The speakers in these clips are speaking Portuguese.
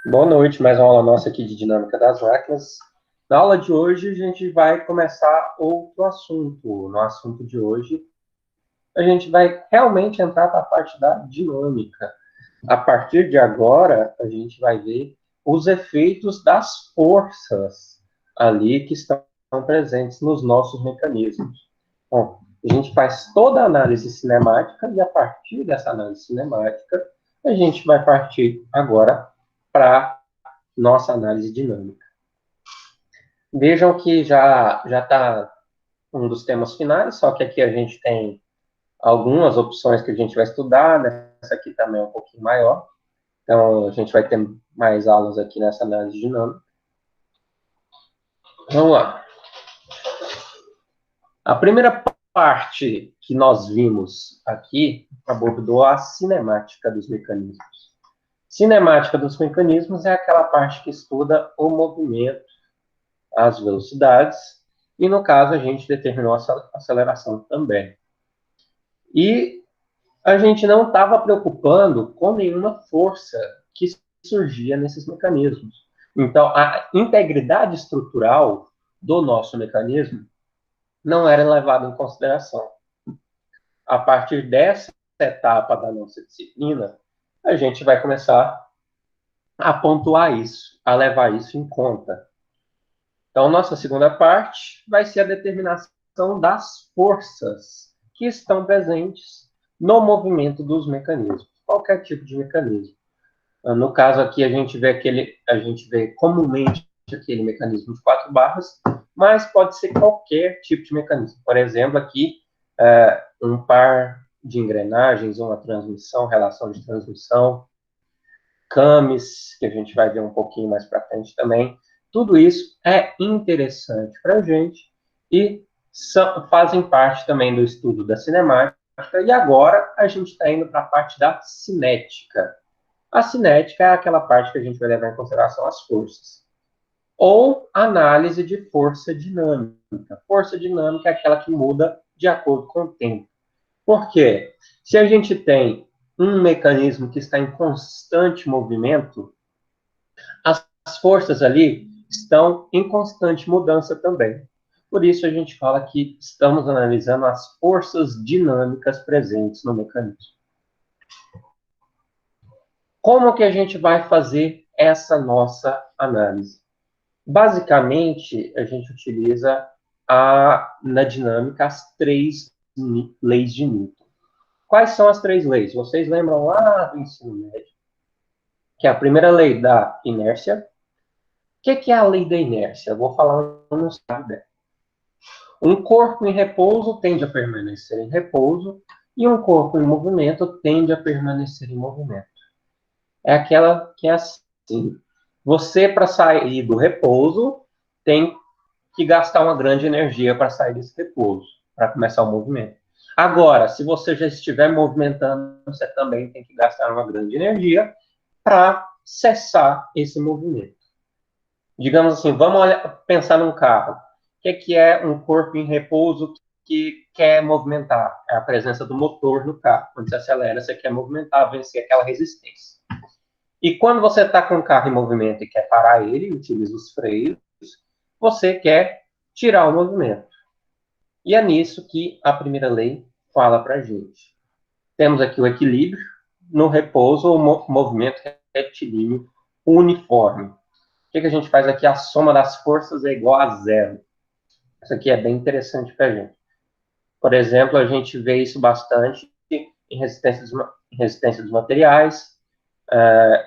Boa noite, mais uma aula nossa aqui de Dinâmica das Máquinas. Na aula de hoje, a gente vai começar outro assunto. No assunto de hoje, a gente vai realmente entrar para a parte da dinâmica. A partir de agora, a gente vai ver os efeitos das forças ali que estão presentes nos nossos mecanismos. Bom, a gente faz toda a análise cinemática e, a partir dessa análise cinemática, a gente vai partir agora para nossa análise dinâmica. Vejam que já está um dos temas finais, só que aqui a gente tem algumas opções que a gente vai estudar, nessa aqui também é um pouquinho maior, então a gente vai ter mais aulas aqui nessa análise dinâmica. Vamos lá. A primeira parte que nós vimos aqui abordou a cinemática dos mecanismos. Cinemática dos mecanismos é aquela parte que estuda o movimento, as velocidades, e no caso a gente determinou a aceleração também. E a gente não estava preocupando com nenhuma força que surgia nesses mecanismos. Então, a integridade estrutural do nosso mecanismo não era levada em consideração. A partir dessa etapa da nossa disciplina, a gente vai começar a pontuar isso, a levar isso em conta. Então, nossa segunda parte vai ser a determinação das forças que estão presentes no movimento dos mecanismos, qualquer tipo de mecanismo. No caso aqui, a gente vê comumente aquele mecanismo de 4 barras, mas pode ser qualquer tipo de mecanismo. Por exemplo, aqui, um par de engrenagens, uma transmissão, relação de transmissão, cames, que a gente vai ver um pouquinho mais para frente também. Tudo isso é interessante para a gente e fazem parte também do estudo da cinemática. E agora a gente está indo para a parte da cinética. A cinética é aquela parte que a gente vai levar em consideração as forças. Ou análise de força dinâmica. Força dinâmica é aquela que muda de acordo com o tempo. Por quê? Se a gente tem um mecanismo que está em constante movimento, as forças ali estão em constante mudança também. Por isso a gente fala que estamos analisando as forças dinâmicas presentes no mecanismo. Como que a gente vai fazer essa nossa análise? Basicamente, a gente utiliza na dinâmica as 3 leis de Newton. Quais são as 3 leis? Vocês lembram lá do ensino médio? Que é a primeira lei da inércia. O que é a lei da inércia? Eu vou falar um sabe dela. Um corpo em repouso tende a permanecer em repouso e um corpo em movimento tende a permanecer em movimento. É aquela que é assim. Você, para sair do repouso, tem que gastar uma grande energia para sair desse repouso, para começar o movimento. Agora, se você já estiver movimentando, você também tem que gastar uma grande energia para cessar esse movimento. Digamos assim, vamos pensar num carro. O que é um corpo em repouso que quer movimentar? É a presença do motor no carro. Quando você acelera, você quer movimentar, vencer aquela resistência. E quando você está com o carro em movimento e quer parar ele, utiliza os freios, você quer tirar o movimento. E é nisso que a primeira lei fala para a gente. Temos aqui o equilíbrio, no repouso, o movimento retilíneo uniforme. O que a gente faz aqui? A soma das forças é igual a zero. Isso aqui é bem interessante para a gente. Por exemplo, a gente vê isso bastante em resistência dos materiais,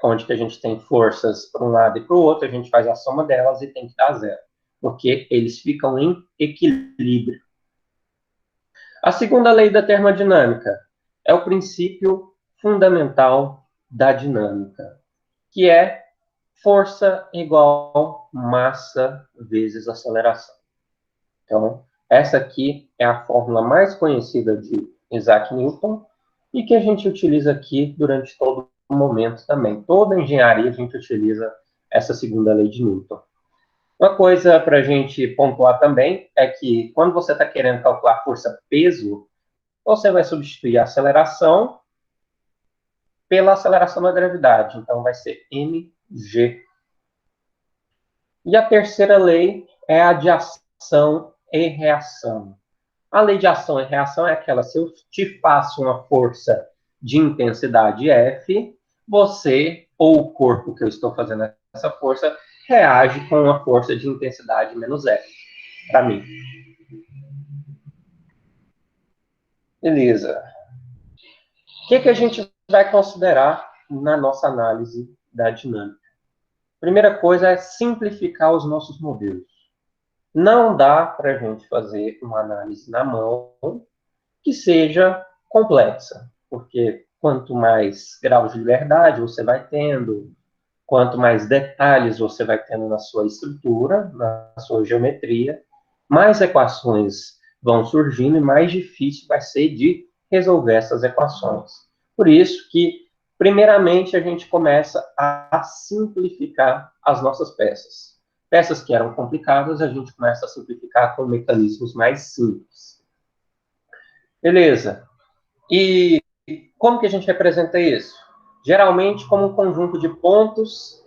onde que a gente tem forças para um lado e para o outro, a gente faz a soma delas e tem que dar zero, porque eles ficam em equilíbrio. A segunda lei da termodinâmica é o princípio fundamental da dinâmica, que é força igual massa vezes aceleração. Então, essa aqui é a fórmula mais conhecida de Isaac Newton e que a gente utiliza aqui durante todo o momento também. Toda engenharia a gente utiliza essa segunda lei de Newton. Uma coisa para a gente pontuar também é que quando você está querendo calcular força-peso, você vai substituir a aceleração pela aceleração da gravidade. Então, vai ser m G. E a terceira lei é a de ação e reação. A lei de ação e reação é aquela: se eu te faço uma força de intensidade F, você, ou o corpo que eu estou fazendo essa força, reage com uma força de intensidade menos F, para mim. Beleza. O que a gente vai considerar na nossa análise da dinâmica? Primeira coisa é simplificar os nossos modelos. Não dá para a gente fazer uma análise na mão que seja complexa, porque quanto mais graus de liberdade você vai tendo, quanto mais detalhes você vai tendo na sua estrutura, na sua geometria, mais equações vão surgindo e mais difícil vai ser de resolver essas equações. Por isso que, primeiramente, a gente começa a simplificar as nossas peças. Peças que eram complicadas, a gente começa a simplificar com mecanismos mais simples. Beleza. E como que a gente representa isso? Geralmente como um conjunto de pontos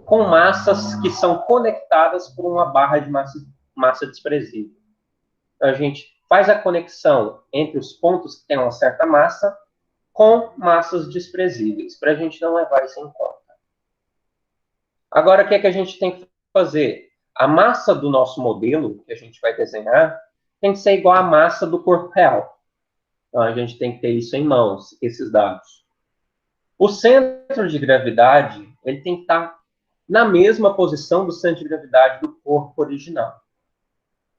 com massas que são conectadas por uma barra de massa desprezível. Então, a gente faz a conexão entre os pontos que têm uma certa massa com massas desprezíveis, para a gente não levar isso em conta. Agora, o que é que a gente tem que fazer? A massa do nosso modelo, que a gente vai desenhar, tem que ser igual à massa do corpo real. Então, a gente tem que ter isso em mãos, esses dados. O centro de gravidade, ele tem que estar na mesma posição do centro de gravidade do corpo original.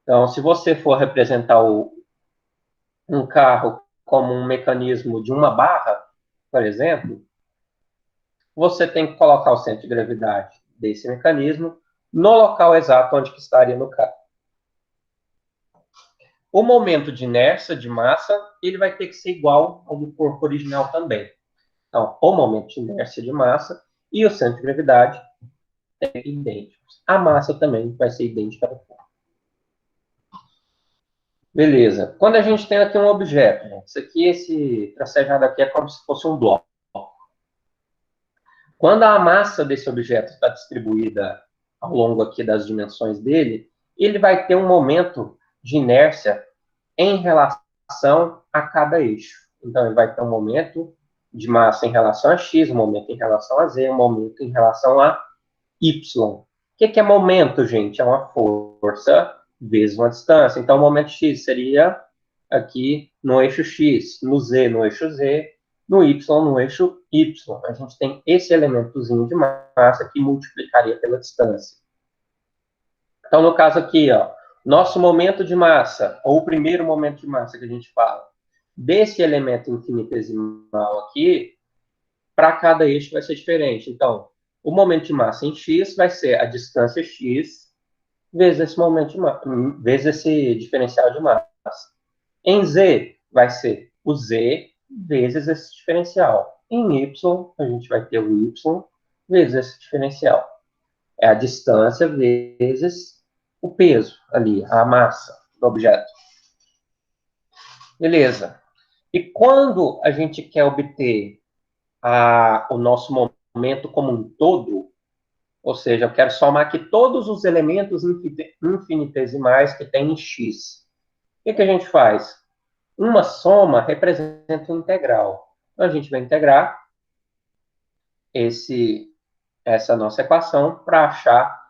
Então, se você for representar um carro como um mecanismo de uma barra, por exemplo, você tem que colocar o centro de gravidade desse mecanismo no local exato onde que estaria no carro. O momento de inércia de massa, ele vai ter que ser igual ao do corpo original também. Então, o momento de inércia de massa e o centro de gravidade têm que ser idênticos. A massa também vai ser idêntica ao corpo. Beleza. Quando a gente tem aqui um objeto, né? Isso aqui, esse tracejado aqui é como se fosse um bloco. Quando a massa desse objeto está distribuída ao longo aqui das dimensões dele, ele vai ter um momento de inércia em relação a cada eixo. Então, ele vai ter um momento de massa em relação a x, um momento em relação a z, um momento em relação a y. O que é momento, gente? É uma força vezes uma distância. Então, o momento x seria aqui no eixo x, no z, no eixo z, no y, no eixo y. A gente tem esse elementozinho de massa que multiplicaria pela distância. Então, no caso aqui, ó, nosso momento de massa, ou o primeiro momento de massa que a gente fala, desse elemento infinitesimal aqui, para cada eixo vai ser diferente. Então, o momento de massa em x vai ser a distância x vezes esse momento de massa, vezes esse diferencial de massa. Em z vai ser o z vezes esse diferencial. Em y, a gente vai ter o y vezes esse diferencial. É a distância vezes o peso ali, a massa do objeto. Beleza. E quando a gente quer obter o nosso momento como um todo, ou seja, eu quero somar aqui todos os elementos infinitesimais que tem em x. O que a gente faz? Uma soma representa um integral. Então, a gente vai integrar essa nossa equação para achar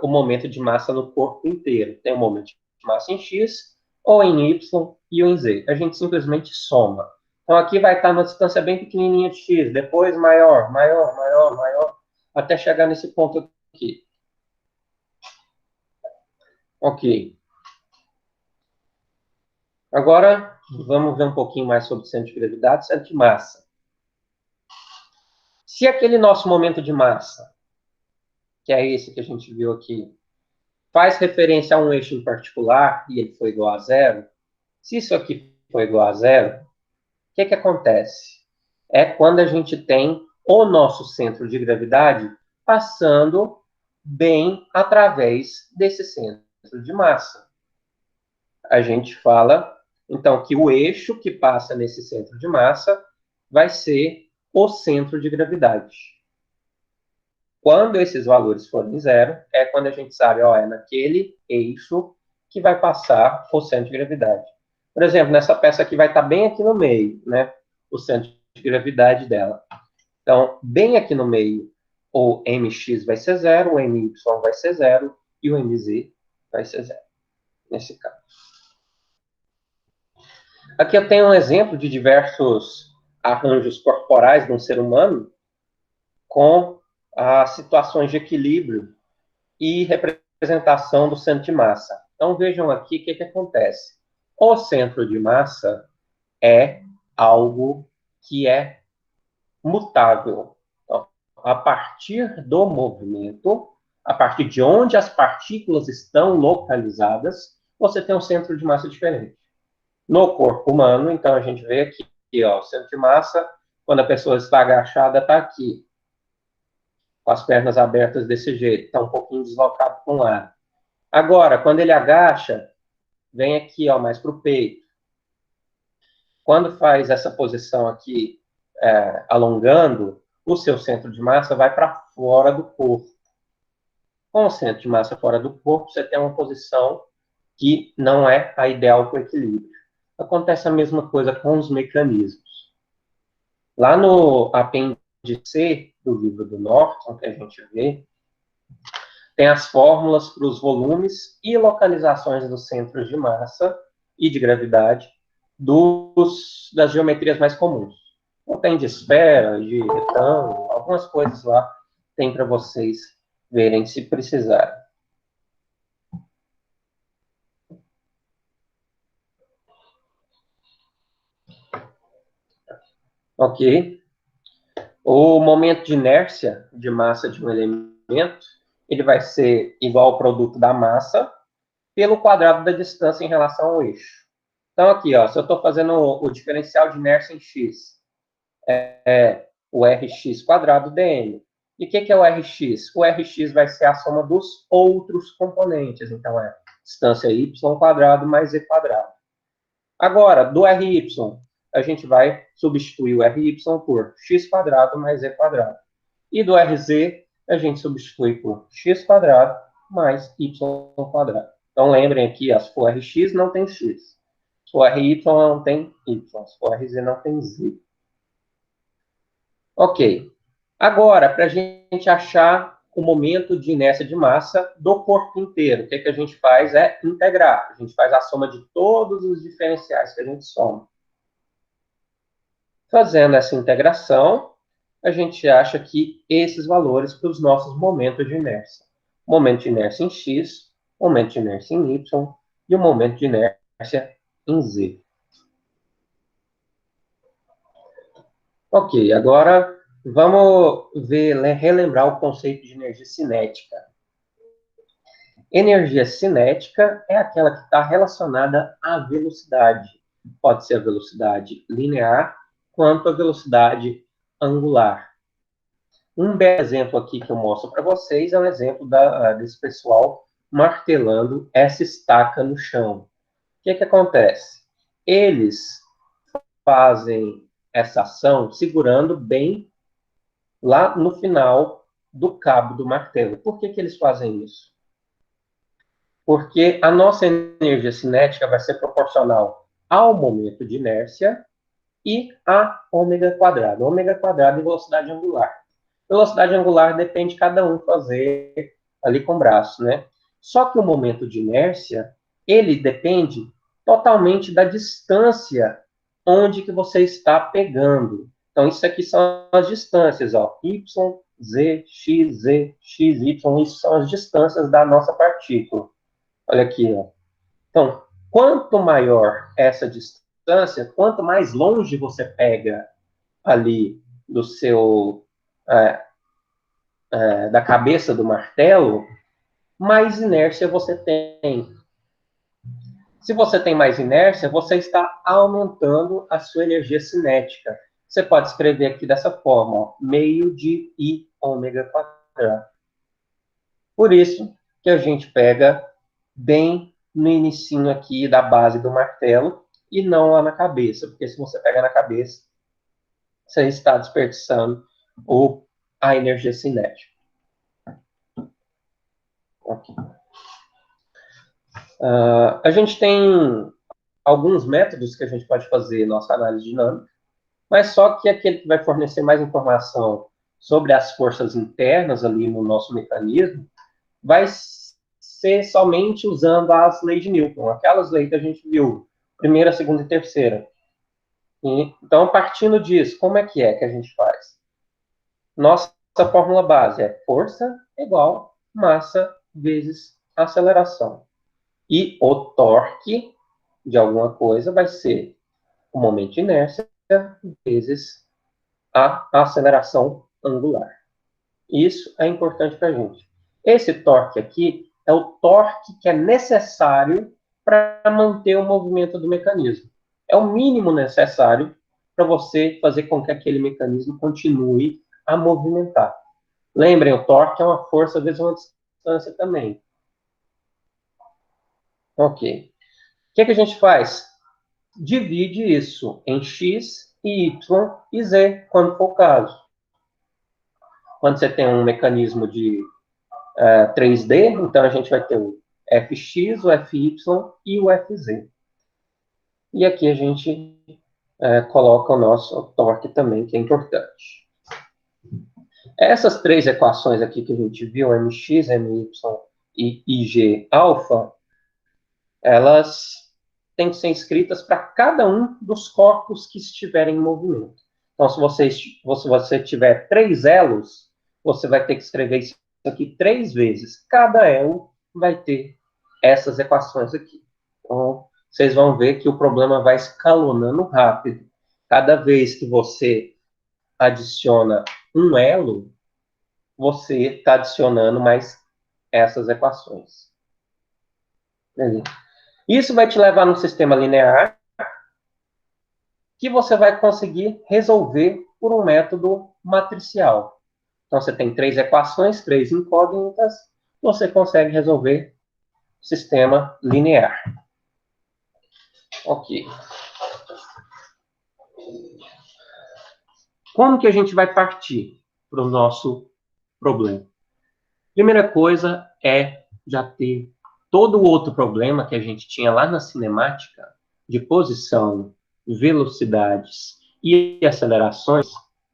o momento de massa no corpo inteiro. Tem um momento de massa em x, ou em y e ou em z. A gente simplesmente soma. Então, aqui vai estar uma distância bem pequenininha de x, depois maior, maior, maior, maior, até chegar nesse ponto aqui. Ok. Agora, vamos ver um pouquinho mais sobre centro de gravidade e centro de massa. Se aquele nosso momento de massa, que é esse que a gente viu aqui, faz referência a um eixo em particular e ele foi igual a zero, se isso aqui for igual a zero, o que acontece? É quando a gente tem o nosso centro de gravidade passando bem através desse centro de massa. A gente fala, então, que o eixo que passa nesse centro de massa vai ser o centro de gravidade. Quando esses valores forem zero, é quando a gente sabe, ó, é naquele eixo que vai passar o centro de gravidade. Por exemplo, nessa peça aqui vai estar bem aqui no meio, né? O centro de gravidade dela. Então, bem aqui no meio, o mx vai ser zero, o my vai ser zero e o mz vai ser zero, nesse caso. Aqui eu tenho um exemplo de diversos arranjos corporais de um ser humano com as situações de equilíbrio e representação do centro de massa. Então vejam aqui o que acontece. O centro de massa é algo que é mutável. Então, a partir do movimento, a partir de onde as partículas estão localizadas, você tem um centro de massa diferente. No corpo humano, então a gente vê aqui, ó, o centro de massa, quando a pessoa está agachada, está aqui, com as pernas abertas desse jeito, está um pouquinho deslocado para um lado. Agora, quando ele agacha, vem aqui, ó, mais para o peito. Quando faz essa posição aqui, alongando, o seu centro de massa vai para fora do corpo. Com o centro de massa fora do corpo, você tem uma posição que não é a ideal para o equilíbrio. Acontece a mesma coisa com os mecanismos. Lá no apêndice C do livro do Norton, que a gente vê, tem as fórmulas para os volumes e localizações dos centros de massa e de gravidade das geometrias mais comuns. Então, tem de esfera, de retângulo, algumas coisas lá tem para vocês verem se precisarem. Ok? O momento de inércia de massa de um elemento, ele vai ser igual ao produto da massa pelo quadrado da distância em relação ao eixo. Então, aqui, ó, se eu estou fazendo o diferencial de inércia em x, é o Rx quadrado dn. E o que é o Rx? O Rx vai ser a soma dos outros componentes. Então, é distância y quadrado mais z quadrado. Agora, do Ry, a gente vai substituir o Ry por x quadrado mais z quadrado. E do Rz, a gente substitui por x quadrado mais y quadrado. Então, lembrem aqui, se for Rx, não tem x. Se for Ry, não tem y. Se for Rz, não tem z. Ok. Agora, para a gente achar o momento de inércia de massa do corpo inteiro, o que a gente faz é integrar. A gente faz a soma de todos os diferenciais que a gente soma. Fazendo essa integração, a gente acha que esses valores para os nossos momentos de inércia. Momento de inércia em x, momento de inércia em y e o momento de inércia em z. Ok, agora vamos relembrar o conceito de energia cinética. Energia cinética é aquela que está relacionada à velocidade. Pode ser a velocidade linear, quanto a velocidade angular. Um belo exemplo aqui que eu mostro para vocês é um exemplo desse pessoal martelando essa estaca no chão. O que acontece? Eles fazem essa ação segurando bem lá no final do cabo do martelo. Por que eles fazem isso? Porque a nossa energia cinética vai ser proporcional ao momento de inércia e a ômega quadrado. Ômega quadrado e velocidade angular. Velocidade angular depende de cada um fazer ali com o braço, né? Só que o momento de inércia, ele depende totalmente da distância onde que você está pegando. Então, isso aqui são as distâncias, ó. Y, Z, X, Y, isso são as distâncias da nossa partícula. Olha aqui, ó. Então, quanto maior essa distância, quanto mais longe você pega ali do seu da cabeça do martelo, mais inércia você tem. Se você tem mais inércia, você está aumentando a sua energia cinética. Você pode escrever aqui dessa forma, ó, meio de I ômega quadrado. Por isso que a gente pega bem no inicinho aqui da base do martelo e não lá na cabeça, porque se você pega na cabeça, você está desperdiçando a energia cinética. Ok. A gente tem alguns métodos que a gente pode fazer nossa análise dinâmica, mas só que aquele que vai fornecer mais informação sobre as forças internas ali no nosso mecanismo vai ser somente usando as leis de Newton, aquelas leis que a gente viu, primeira, segunda e terceira. Então, partindo disso, como é que a gente faz? Nossa fórmula base é força igual massa vezes aceleração. E o torque de alguma coisa vai ser o momento de inércia vezes a aceleração angular. Isso é importante para a gente. Esse torque aqui é o torque que é necessário para manter o movimento do mecanismo. É o mínimo necessário para você fazer com que aquele mecanismo continue a movimentar. Lembrem, o torque é uma força vezes uma distância também. Ok. O que a gente faz? Divide isso em x, y e z, quando for o caso. Quando você tem um mecanismo de 3D, então a gente vai ter o fx, o fy e o fz. E aqui a gente coloca o nosso torque também, que é importante. Essas três equações aqui que a gente viu, mx, my e ig alfa, elas têm que ser escritas para cada um dos corpos que estiverem em movimento. Então, se você tiver 3 elos, você vai ter que escrever isso aqui 3 vezes. Cada elo vai ter essas equações aqui. Então, vocês vão ver que o problema vai escalonando rápido. Cada vez que você adiciona um elo, você está adicionando mais essas equações. Beleza? Isso vai te levar num sistema linear que você vai conseguir resolver por um método matricial. Então, você tem 3 equações, 3 incógnitas, você consegue resolver o sistema linear. Ok. Como que a gente vai partir para o nosso problema? Primeira coisa é já ter todo o outro problema que a gente tinha lá na cinemática, de posição, velocidades e acelerações,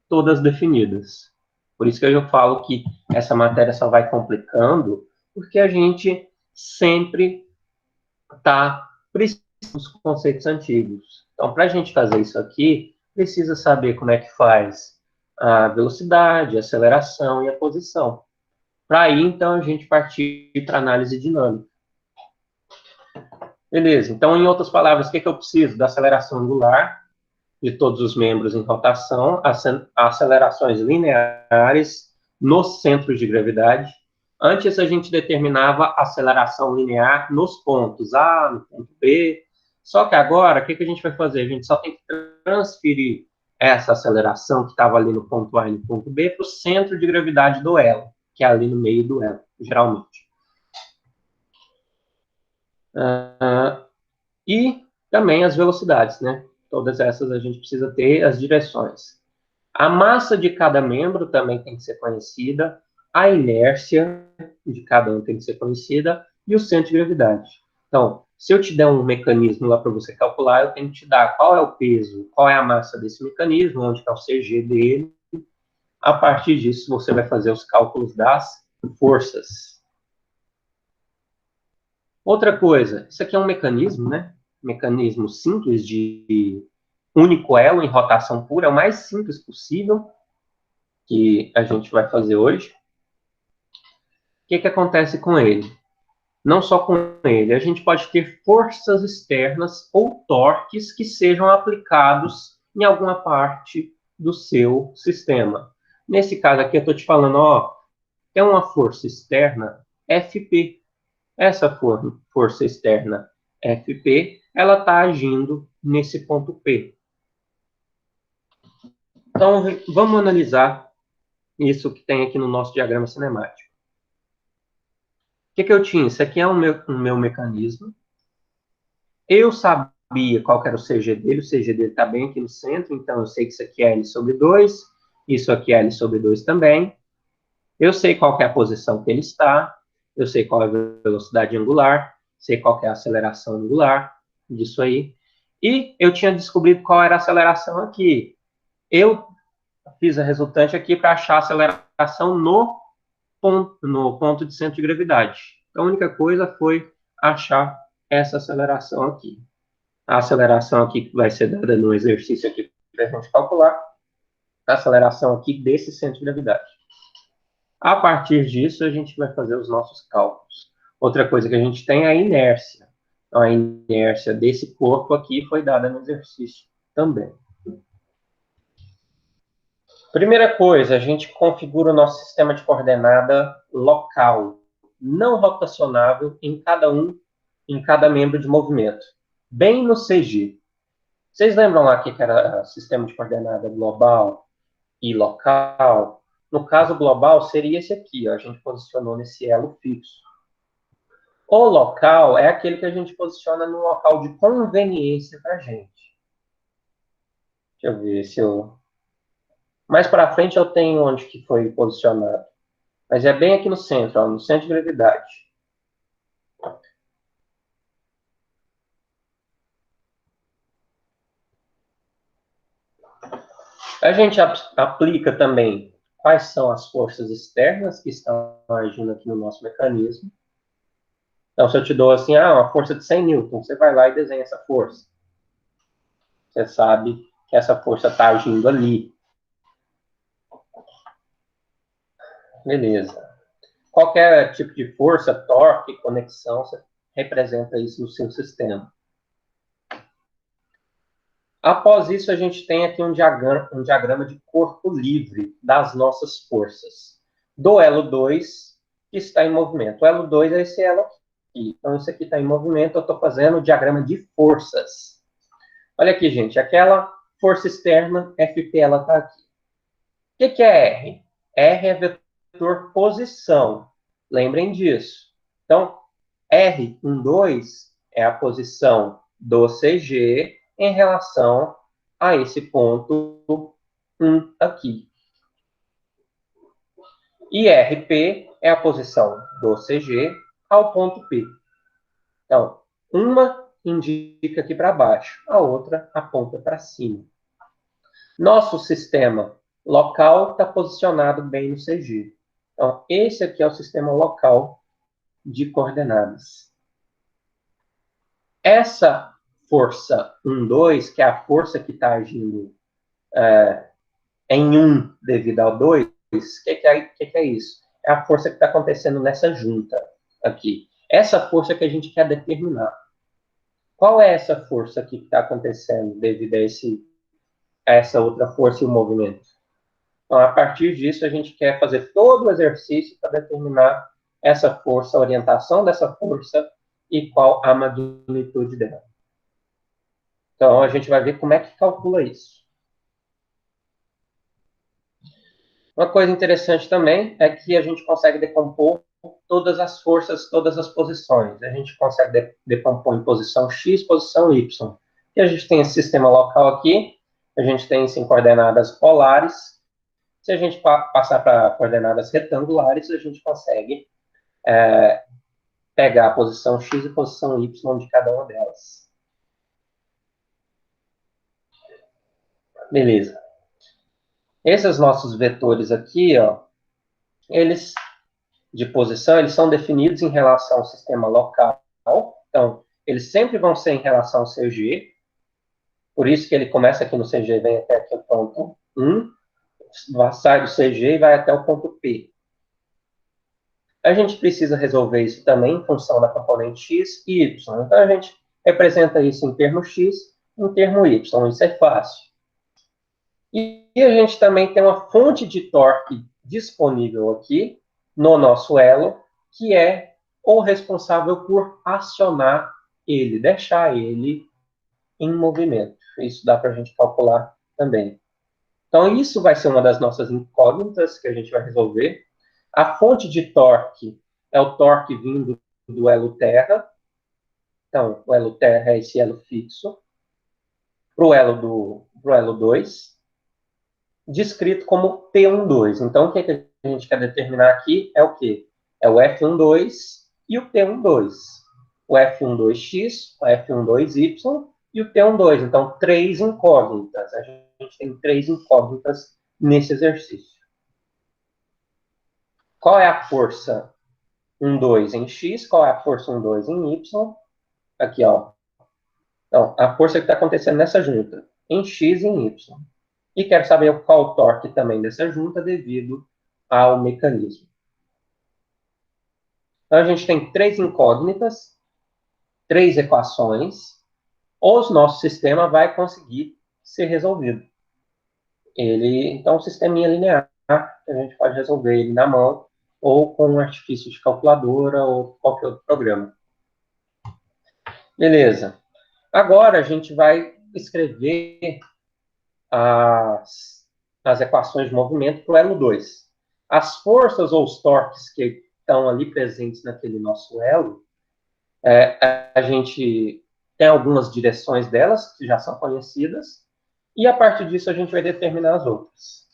todas definidas. Por isso que eu falo que essa matéria só vai complicando, porque a gente sempre está precisando dos conceitos antigos. Então, para a gente fazer isso aqui, precisa saber como é que faz a velocidade, a aceleração e a posição. Para aí, então, a gente partir para análise dinâmica. Beleza, então, em outras palavras, o que eu preciso? Da aceleração angular de todos os membros em rotação, acelerações lineares nos centros de gravidade. Antes, a gente determinava a aceleração linear nos pontos A, no ponto B. Só que agora, o que a gente vai fazer? A gente só tem que transferir essa aceleração que estava ali no ponto A e no ponto B para o centro de gravidade do elo, que é ali no meio do elo, geralmente. E também as velocidades, né? Todas essas a gente precisa ter as direções. A massa de cada membro também tem que ser conhecida, a inércia de cada um tem que ser conhecida e o centro de gravidade. Então, se eu te der um mecanismo lá para você calcular, eu tenho que te dar qual é o peso, qual é a massa desse mecanismo, onde está o CG dele. A partir disso, você vai fazer os cálculos das forças. Outra coisa, isso aqui é um mecanismo, né? Mecanismo simples de único elo em rotação pura, é o mais simples possível que a gente vai fazer hoje. O que acontece com ele? Não só com ele, a gente pode ter forças externas ou torques que sejam aplicados em alguma parte do seu sistema. Nesse caso aqui, eu estou te falando, ó, tem uma força externa FP. Essa força externa FP, ela está agindo nesse ponto P. Então, vamos analisar isso que tem aqui no nosso diagrama cinemático. O que eu tinha? Isso aqui é o meu mecanismo. Eu sabia qual era o CG dele. O CG dele está bem aqui no centro, então eu sei que isso aqui é L sobre 2. Isso aqui é L sobre 2 também. Eu sei qual é a posição que ele está. eu sei qual é a velocidade angular, sei qual é a aceleração angular disso aí, e eu tinha descobrido qual era a aceleração aqui. Eu fiz a resultante aqui para achar a aceleração no ponto de centro de gravidade. Então, a única coisa foi achar essa aceleração aqui. A aceleração aqui que vai ser dada no exercício aqui para a gente calcular, a aceleração aqui desse centro de gravidade. A partir disso, a gente vai fazer os nossos cálculos. Outra coisa que a gente tem é a inércia. Então, a inércia desse corpo aqui foi dada no exercício também. Primeira coisa, a gente configura o nosso sistema de coordenada local, não rotacionável em cada membro de movimento, bem no CG. Vocês lembram lá que era sistema de coordenada global e local? No caso global, seria esse aqui, ó, a gente posicionou nesse elo fixo. O local é aquele que a gente posiciona no local de conveniência para a gente. Deixa eu ver se eu... Mais para frente eu tenho onde que foi posicionado. Mas é bem aqui no centro, ó, no centro de gravidade. A gente aplica também quais são as forças externas que estão agindo aqui no nosso mecanismo. Então, se eu te dou assim, uma força de 100 newtons, você vai lá e desenha essa força. Você sabe que essa força está agindo ali. Beleza. Qualquer tipo de força, torque, conexão, você representa isso no seu sistema. Após isso, a gente tem aqui um diagrama de corpo livre das nossas forças. Do elo 2, que está em movimento. O elo 2 é esse elo aqui. Então, isso aqui está em movimento, eu estou fazendo o diagrama de forças. Olha aqui, gente, aquela força externa, FP, ela está aqui. O que é R? R é vetor posição. Lembrem disso. Então, R12 é a posição do CG em relação a esse ponto 1 aqui. E RP é a posição do CG ao ponto P. Então, uma indica aqui para baixo, a outra aponta para cima. Nosso sistema local está posicionado bem no CG. Então, esse aqui é o sistema local de coordenadas. Essa força 1, 2, que é a força que está agindo em 1 devido ao 2, o que é isso? É a força que está acontecendo nessa junta aqui. Essa força que a gente quer determinar. Qual é essa força que está acontecendo devido a essa outra força e o movimento? Então, a partir disso, a gente quer fazer todo o exercício para determinar essa força, a orientação dessa força e qual a magnitude dela. Então, a gente vai ver como é que calcula isso. Uma coisa interessante também é que a gente consegue decompor todas as forças, todas as posições. A gente consegue decompor em posição X, posição Y. E a gente tem esse sistema local aqui, a gente tem isso em coordenadas polares. Se a gente passar para coordenadas retangulares, a gente consegue pegar a posição X e a posição Y de cada uma delas. Beleza. Esses nossos vetores aqui, ó, eles de posição, eles são definidos em relação ao sistema local. Então, eles sempre vão ser em relação ao CG. Por isso que ele começa aqui no CG, vem até aqui o ponto 1, sai do CG e vai até o ponto P. A gente precisa resolver isso também em função da componente X e Y. Então, a gente representa isso em termo X, em termo Y. Isso é fácil. E a gente também tem uma fonte de torque disponível aqui no nosso elo, que é o responsável por acionar ele, deixar ele em movimento. Isso dá para a gente calcular também. Então, isso vai ser uma das nossas incógnitas que a gente vai resolver. A fonte de torque é o torque vindo do elo terra. Então, o elo terra é esse elo fixo. Para o elo 2, descrito como P12. Então, o que a gente quer determinar aqui é o quê? É o F12 e o T12. O F12x, o F12y e o T12. Então, 3 incógnitas. A gente tem 3 incógnitas nesse exercício. Qual é a força 12 em x? Qual é a força 12 em y? Aqui, ó. Então, a força que está acontecendo nessa junta, em x e em y. E quero saber qual o torque também dessa junta devido ao mecanismo. Então, a gente tem 3 incógnitas, 3 equações. O nosso sistema vai conseguir ser resolvido. Então, um sisteminha linear, a gente pode resolver ele na mão, ou com um artifício de calculadora, ou qualquer outro programa. Beleza. Agora, a gente vai escrever as equações de movimento para o elo 2. As forças ou os torques que estão ali presentes naquele nosso elo, a gente tem algumas direções delas, que já são conhecidas, e a partir disso a gente vai determinar as outras.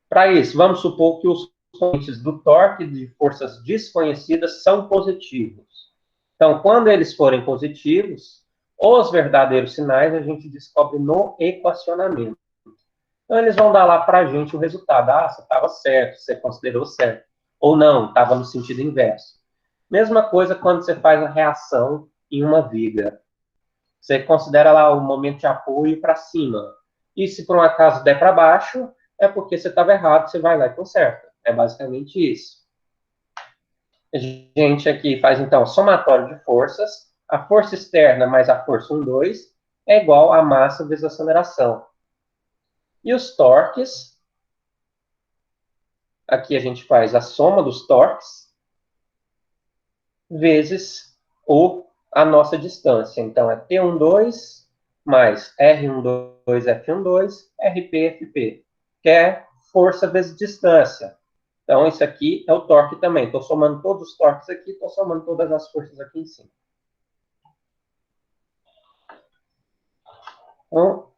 Para isso, vamos supor que os componentes do torque de forças desconhecidas são positivos. Então, quando eles forem positivos, os verdadeiros sinais a gente descobre no equacionamento. Então, eles vão dar lá para a gente o resultado. Ah, você estava certo, você considerou certo. Ou não, estava no sentido inverso. Mesma coisa quando você faz a reação em uma viga. Você considera lá o momento de apoio para cima. E se por um acaso der para baixo, é porque você estava errado, você vai lá e conserta. É basicamente isso. A gente aqui faz, então, somatório de forças. A força externa mais a força 12 é igual a massa vezes a aceleração. E os torques, aqui a gente faz a soma dos torques vezes a nossa distância. Então, é T12 mais R12, F12, RP, FP, que é força vezes distância. Então, isso aqui é o torque também. Estou somando todos os torques aqui, estou somando todas as forças aqui em cima. Então,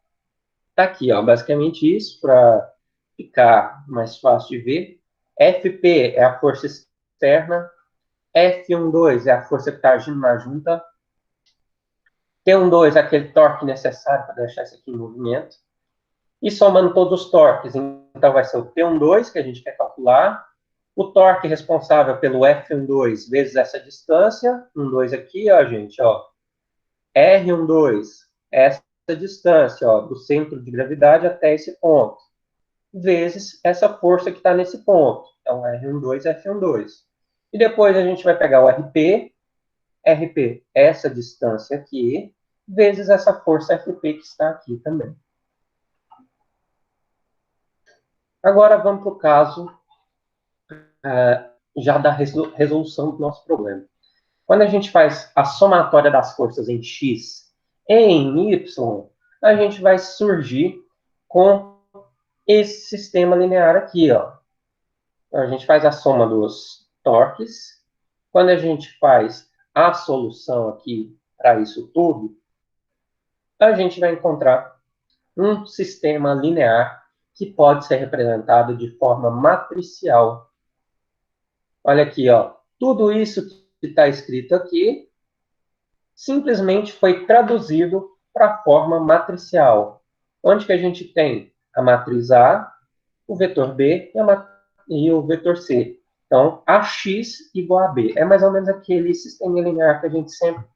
tá aqui, ó, basicamente isso, para ficar mais fácil de ver. FP é a força externa, F12 é a força que está agindo na junta, T12 é aquele torque necessário para deixar isso aqui em movimento, e somando todos os torques, então vai ser o T12 que a gente quer calcular, o torque responsável pelo F12 vezes essa distância, 12 aqui, ó, gente, ó, R12, essa distância, ó, do centro de gravidade até esse ponto, vezes essa força que está nesse ponto. Então, R12, F12. E depois a gente vai pegar o RP, essa distância aqui, vezes essa força FP que está aqui também. Agora vamos para o caso já da resolução do nosso problema. Quando a gente faz a somatória das forças em X e em Y, a gente vai surgir com esse sistema linear aqui, ó. A gente faz a soma dos torques. Quando a gente faz a solução aqui para isso tudo, a gente vai encontrar um sistema linear que pode ser representado de forma matricial. Olha aqui, ó. Tudo isso que está escrito aqui simplesmente foi traduzido para a forma matricial. Onde que a gente tem a matriz A, o vetor B e o vetor C. Então, AX igual a B. É mais ou menos aquele sistema linear que a gente sempre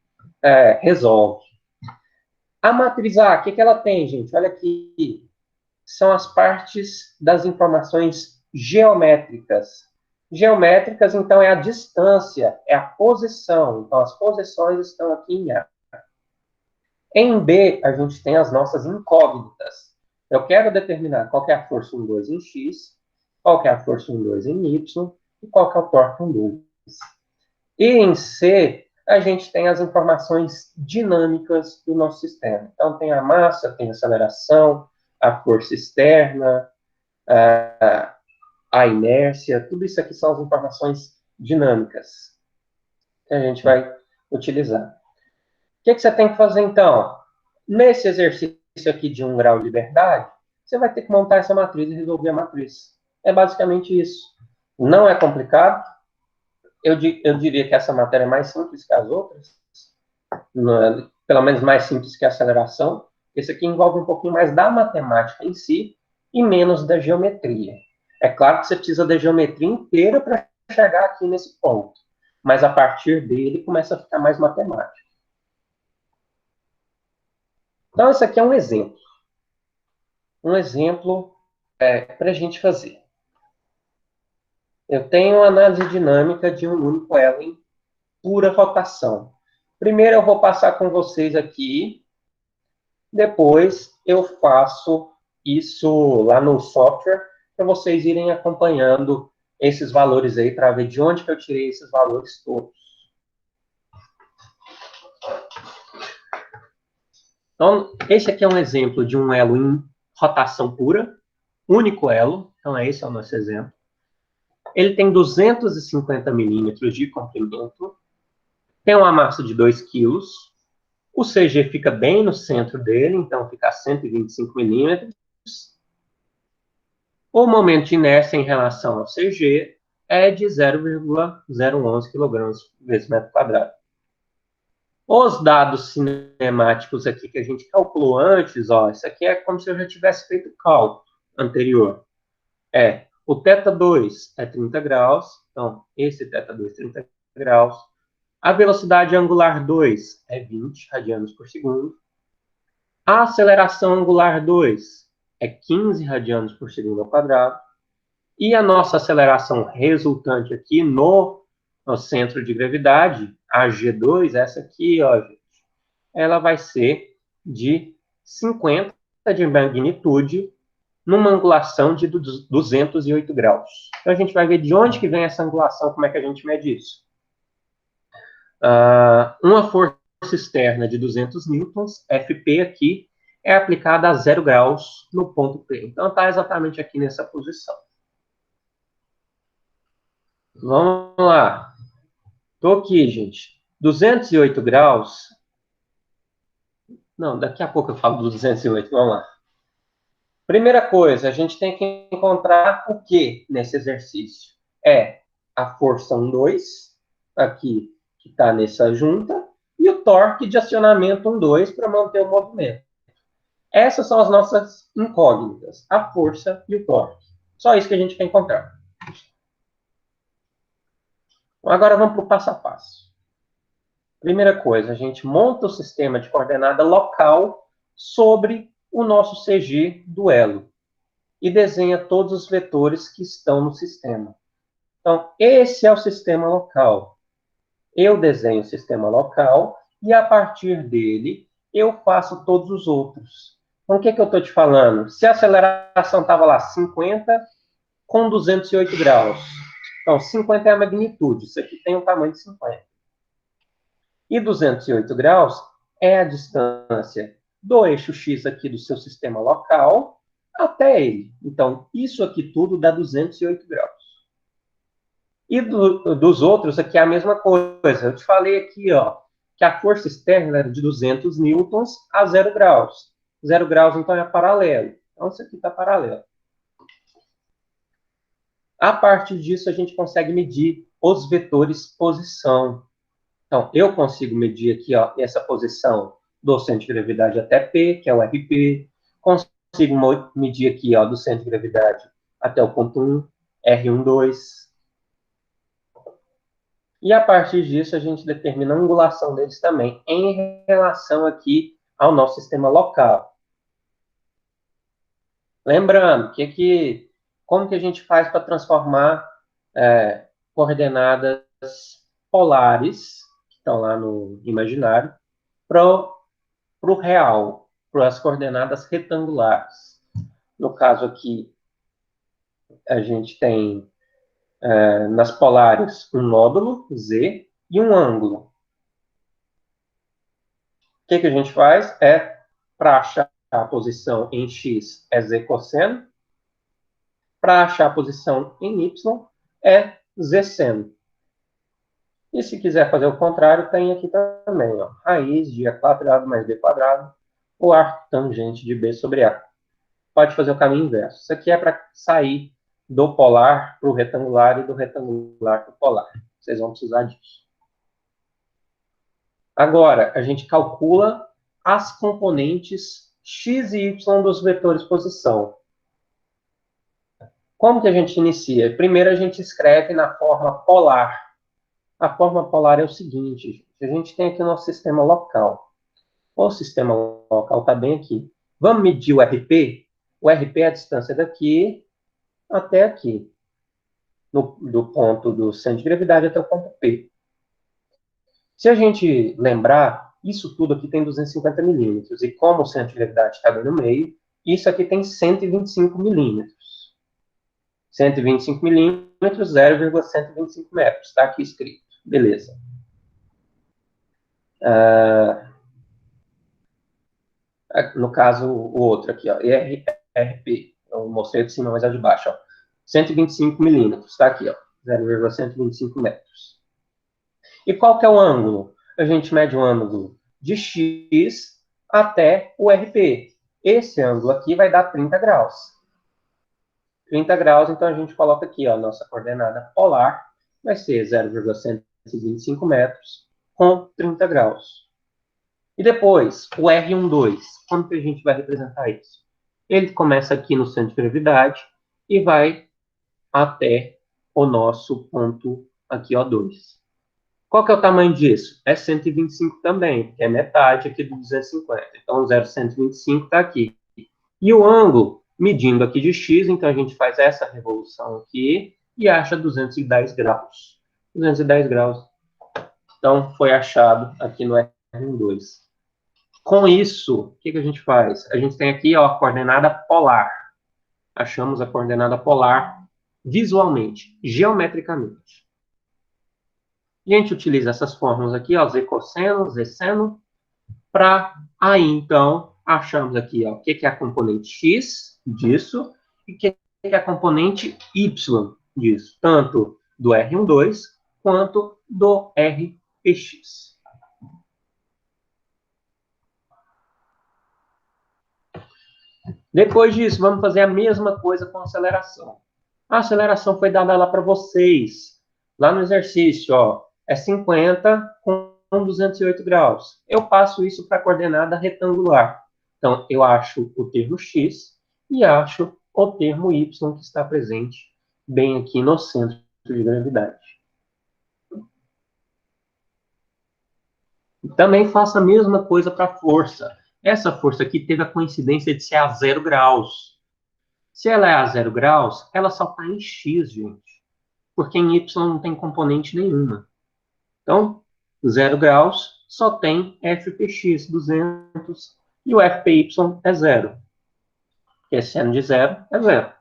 resolve. A matriz A, o que ela tem, gente? Olha aqui. São as partes das informações geométricas. Geométricas, então, é a distância, é a posição. Então, as posições estão aqui em A. Em B, a gente tem as nossas incógnitas. Eu quero determinar qual que é a força 12 em X, qual que é a força 12 em Y e qual que é o torque 12. E em C, a gente tem as informações dinâmicas do nosso sistema. Então, tem a massa, tem a aceleração, a força externa, a inércia, tudo isso aqui são as informações dinâmicas que a gente vai utilizar. O que você tem que fazer, então? Nesse exercício aqui de 1 grau de liberdade, você vai ter que montar essa matriz e resolver a matriz. É basicamente isso. Não é complicado. Eu diria que essa matéria é mais simples que as outras, pelo menos mais simples que a aceleração. Esse aqui envolve um pouquinho mais da matemática em si e menos da geometria. É claro que você precisa da geometria inteira para chegar aqui nesse ponto, mas a partir dele começa a ficar mais matemático. Então, esse aqui é um exemplo. Um exemplo para a gente fazer. Eu tenho análise dinâmica de um único elo em pura rotação. Primeiro eu vou passar com vocês aqui, depois eu faço isso lá no software para vocês irem acompanhando esses valores aí para ver de onde que eu tirei esses valores todos. Então, esse aqui é um exemplo de um elo em rotação pura, único elo. Então, esse é o nosso exemplo. Ele tem 250 milímetros de comprimento, tem uma massa de 2 quilos, o CG fica bem no centro dele, então fica a 125 milímetros. O momento de inércia em relação ao CG é de 0,011 kg vezes metro quadrado. Os dados cinemáticos aqui que a gente calculou antes, ó, isso aqui é como se eu já tivesse feito o cálculo anterior. O θ2 é 30 graus, então esse θ2 é 30 graus. A velocidade angular 2 é 20 radianos por segundo. A aceleração angular 2 é 15 radianos por segundo ao quadrado. E a nossa aceleração resultante aqui no centro de gravidade, a G2, essa aqui, ó, gente, ela vai ser de 50 de magnitude numa angulação de 208 graus. Então, a gente vai ver de onde que vem essa angulação, como é que a gente mede isso. Uma força externa de 200 newtons, Fp aqui, é aplicada a 0 graus no ponto P. Então, está exatamente aqui nessa posição. Vamos lá. Estou aqui, gente. 208 graus. Não, daqui a pouco eu falo do 208. Vamos lá. Primeira coisa, a gente tem que encontrar o que nesse exercício? É a força 1,2, aqui, que está nessa junta, e o torque de acionamento 1,2 para manter o movimento. Essas são as nossas incógnitas, a força e o torque. Só isso que a gente quer encontrar. Agora vamos para o passo a passo. Primeira coisa, a gente monta o sistema de coordenada local sobre o nosso CG do elo e desenha todos os vetores que estão no sistema. Então, esse é o sistema local. Eu desenho o sistema local e, a partir dele, eu faço todos os outros. Então, o que eu estou te falando? Se a aceleração estava lá 50 com 208 graus. Então, 50 é a magnitude. Isso aqui tem um tamanho de 50. E 208 graus é a distância do eixo X aqui do seu sistema local até ele. Então, isso aqui tudo dá 208 graus. E dos outros aqui é a mesma coisa. Eu te falei aqui, ó, que a força externa era de 200 newtons a 0 graus. 0 graus, então, é paralelo. Então, isso aqui está paralelo. A partir disso, a gente consegue medir os vetores posição. Então, eu consigo medir aqui, ó, essa posição do centro de gravidade até P, que é o RP. Consigo medir aqui, ó, do centro de gravidade até o ponto 1, R12. E a partir disso, a gente determina a angulação deles também, em relação aqui ao nosso sistema local. Lembrando, como que a gente faz para transformar coordenadas polares, que estão lá no imaginário, para o real, para as coordenadas retangulares. No caso aqui, a gente tem nas polares um nódulo, Z, e um ângulo. O que a gente faz? Para achar a posição em X, é Z cosseno. Para achar a posição em Y, é Z seno. E se quiser fazer o contrário, tem aqui também, ó, raiz de A quadrado mais B quadrado, o arco tangente de B sobre A. Pode fazer o caminho inverso. Isso aqui é para sair do polar para o retangular e do retangular para o polar. Vocês vão precisar disso. Agora, a gente calcula as componentes x e y dos vetores posição. Como que a gente inicia? Primeiro, a gente escreve na forma polar. A forma polar é o seguinte, gente. A gente tem aqui o nosso sistema local. O sistema local está bem aqui. Vamos medir o RP? O RP é a distância daqui até aqui. Do ponto do centro de gravidade até o ponto P. Se a gente lembrar, isso tudo aqui tem 250 milímetros. E como o centro de gravidade está bem no meio, isso aqui tem 125 milímetros. 125 milímetros, 0,125 metros. Está aqui escrito. Beleza. No caso, o outro aqui, ó, ERP. Eu mostrei de cima, mas é de baixo. Ó. 125 milímetros. Está aqui, ó, 0,125 metros. E qual que é o ângulo? A gente mede o ângulo de x até o RP. Esse ângulo aqui vai dar 30 graus. 30 graus, então a gente coloca aqui, ó, nossa coordenada polar vai ser 0,125 metros com 30 graus. E depois, o R12, como que a gente vai representar isso? Ele começa aqui no centro de gravidade e vai até o nosso ponto aqui, O2. Qual que é o tamanho disso? É 125 também, que é metade aqui do 250. Então, 0,125 está aqui. E o ângulo, medindo aqui de x, então a gente faz essa revolução aqui e acha 210 graus. 210 graus. Então, foi achado aqui no R12. Com isso, o que a gente faz? A gente tem aqui ó, a coordenada polar. Achamos a coordenada polar visualmente, geometricamente. E a gente utiliza essas fórmulas aqui, ó, z cosseno, z seno, para aí, então, achamos aqui ó, o que é a componente x disso e o que é a componente y disso, tanto do R12 quanto do RPX. Depois disso, vamos fazer a mesma coisa com a aceleração. A aceleração foi dada lá para vocês, lá no exercício, ó, é 50 com 208 graus. Eu passo isso para a coordenada retangular. Então, eu acho o termo x e acho o termo y que está presente bem aqui no centro de gravidade. Também faço a mesma coisa para a força. Essa força aqui teve a coincidência de ser a 0 graus. Se ela é a 0 graus, ela só está em x, gente. Porque em y não tem componente nenhuma. Então, 0 graus só tem FPX 200 e o FPY é 0. Porque seno de 0 é 0.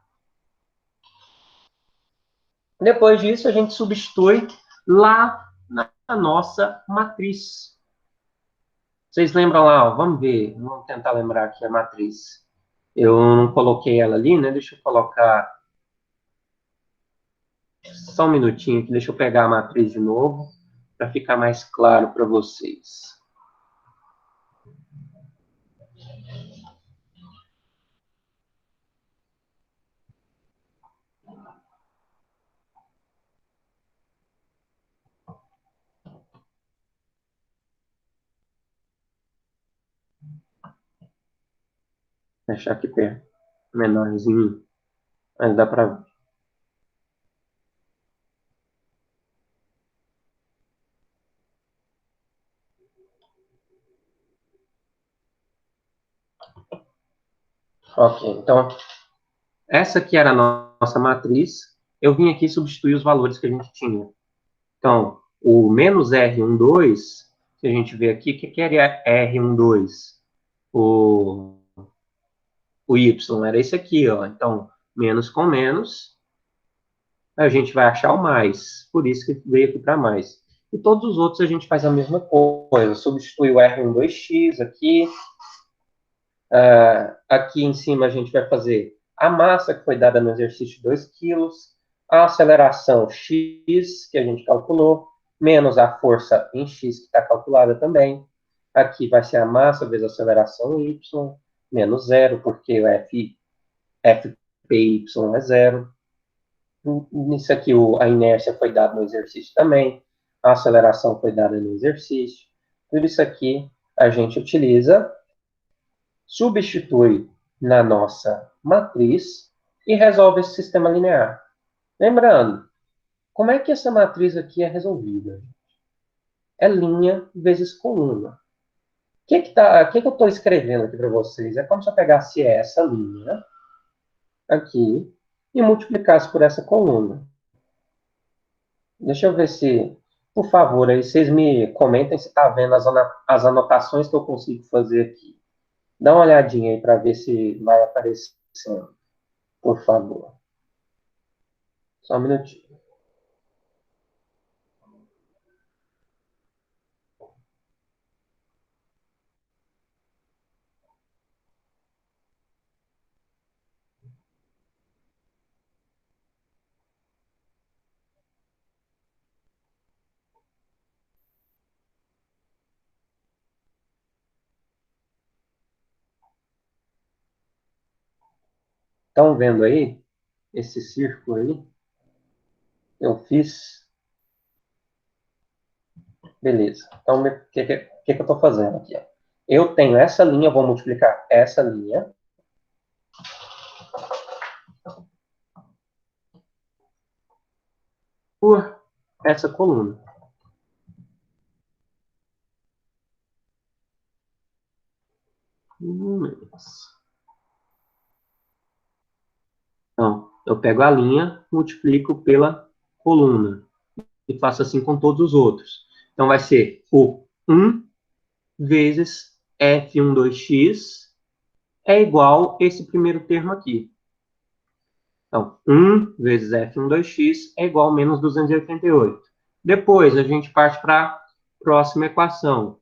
Depois disso, a gente substitui lá na nossa matriz. Vocês lembram lá? Ó, vamos ver. Vamos tentar lembrar aqui a matriz. Eu não coloquei ela ali, né? Deixa eu colocar só um minutinho aqui. Deixa eu pegar a matriz de novo para ficar mais claro para vocês. Vou deixar aqui perto, menorzinho, mas dá para ver. Ok, então, essa aqui era a nossa matriz. Eu vim aqui substituir os valores que a gente tinha. Então, o menos R12, se a gente vê aqui, o que era R12? O Y era esse aqui, ó. Então, menos com menos, a gente vai achar o mais. Por isso que veio aqui para mais. E todos os outros a gente faz a mesma coisa. Substitui o R12x aqui. Aqui em cima a gente vai fazer a massa que foi dada no exercício de 2 kg, a aceleração x, que a gente calculou, menos a força em x, que está calculada também. Aqui vai ser a massa vezes a aceleração y, menos zero, porque o fpy é zero. Nisso aqui, a inércia foi dada no exercício também, a aceleração foi dada no exercício. Tudo isso aqui a gente utiliza, substitui na nossa matriz e resolve esse sistema linear. Lembrando, como é que essa matriz aqui é resolvida? É linha vezes coluna. O que eu estou escrevendo aqui para vocês? É como se eu pegasse essa linha aqui e multiplicasse por essa coluna. Deixa eu ver se, por favor, aí vocês me comentem se está vendo as anotações que eu consigo fazer aqui. Dá uma olhadinha aí para ver se vai aparecendo, por favor. Só um minutinho. Estão vendo aí esse círculo aí? Eu fiz. Beleza. Então, o que eu estou fazendo aqui? Ó? Eu tenho essa linha, eu vou multiplicar essa linha por essa coluna. Então, eu pego a linha, multiplico pela coluna e faço assim com todos os outros. Então, vai ser o 1 vezes f12x é igual esse primeiro termo aqui. Então, 1 vezes f12x é igual a menos 288. Depois, a gente parte para a próxima equação.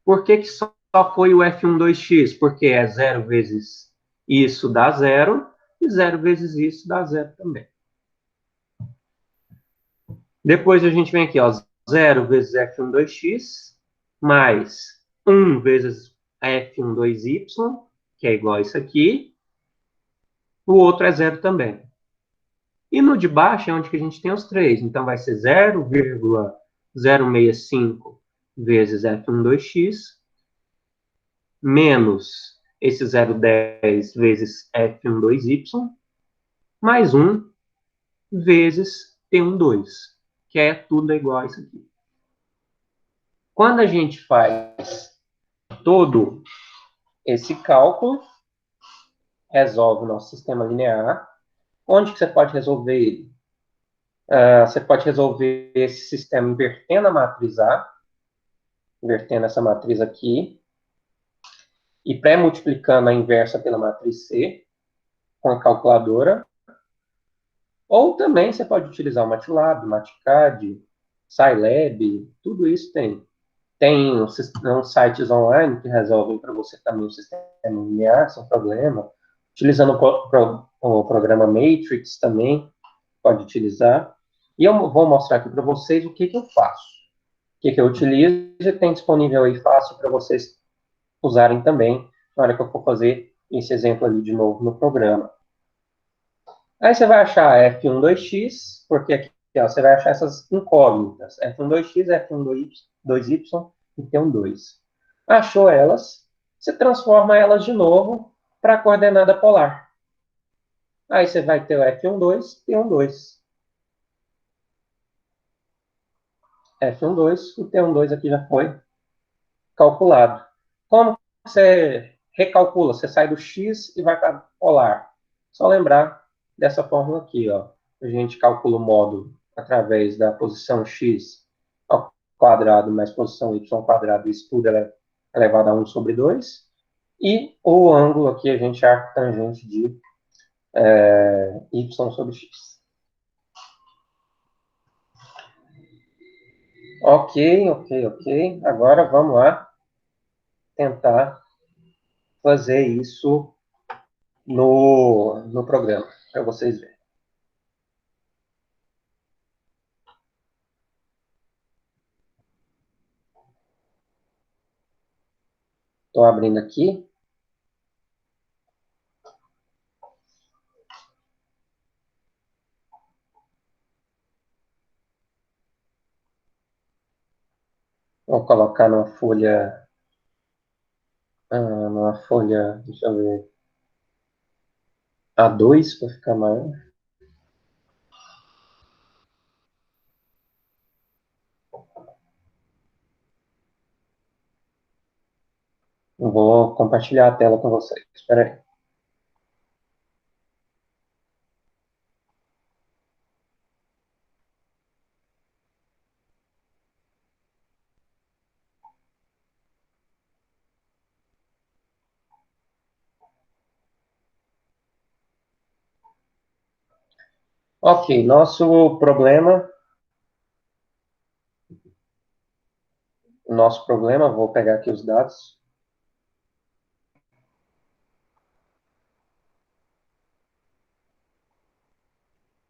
Por que só foi o f12x? Porque é 0 vezes isso dá 0, e 0 vezes isso dá 0 também. Depois a gente vem aqui, ó, 0 vezes f12x, mais 1 vezes f12y, que é igual a isso aqui. O outro é 0 também. E no de baixo é onde que a gente tem os três. Então vai ser 0,065 vezes f12x, menos esse 0,10 vezes f12y, mais 1 vezes t12, que é tudo igual a isso aqui. Quando a gente faz todo esse cálculo, resolve o nosso sistema linear. Onde que você pode resolver ele? Você pode resolver esse sistema invertendo a matriz A, invertendo essa matriz aqui, e pré-multiplicando a inversa pela matriz C, com a calculadora. Ou também você pode utilizar o MATLAB, MATCAD, Scilab, tudo isso tem. Tem uns sites online que resolvem para você também o sistema linear, sem problema. Utilizando o programa Matrix também, pode utilizar. E eu vou mostrar aqui para vocês o que eu faço. O que eu utilizo e tem disponível aí fácil para vocês usarem também na hora que eu for fazer esse exemplo ali de novo no programa. Aí você vai achar f12x, porque aqui ó, você vai achar essas incógnitas, f12x, f12y e t12. Achou elas, você transforma elas de novo para a coordenada polar. Aí você vai ter o f12, t12. f12, o t12 aqui já foi calculado. Como você recalcula? Você sai do x e vai para polar. Só lembrar dessa fórmula aqui, ó. A gente calcula o módulo através da posição x ao quadrado mais posição y ao quadrado. Isso tudo é elevado a 1 sobre 2. E o ângulo aqui a gente acha tangente de y sobre x. Ok, ok, ok. Agora vamos lá tentar fazer isso no programa, para vocês verem. Estou abrindo aqui. Vou colocar numa folha, deixa eu ver, A2 para ficar maior. Vou compartilhar a tela com vocês. Espera aí. Ok, nosso problema, vou pegar aqui os dados.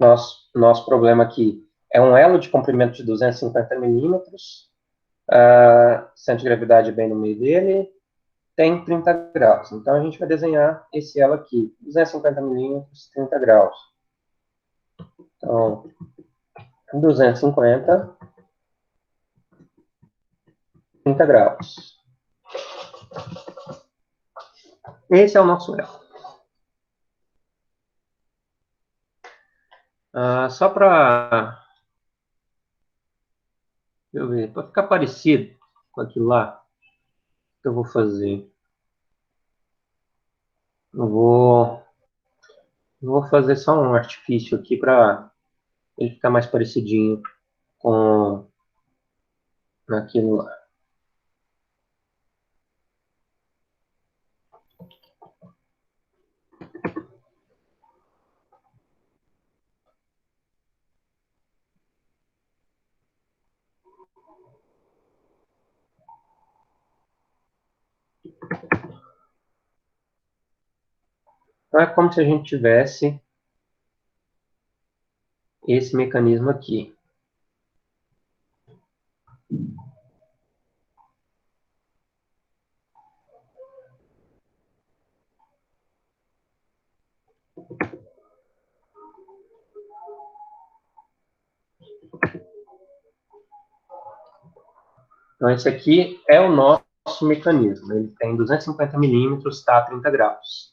Nosso problema aqui é um elo de comprimento de 250 milímetros, centro de gravidade bem no meio dele, tem 30 graus. Então, a gente vai desenhar esse elo aqui, 250 milímetros, 30 graus. Então, 250, 30 graus. Esse é o nosso elo. Só para ficar parecido com aquilo lá, o que eu vou fazer? Eu vou fazer só um artifício aqui para ele ficar mais parecidinho com aquilo lá. Então, é como se a gente tivesse esse mecanismo aqui. Então, esse aqui é o nosso mecanismo. Ele tem 250 milímetros, está a 30 graus.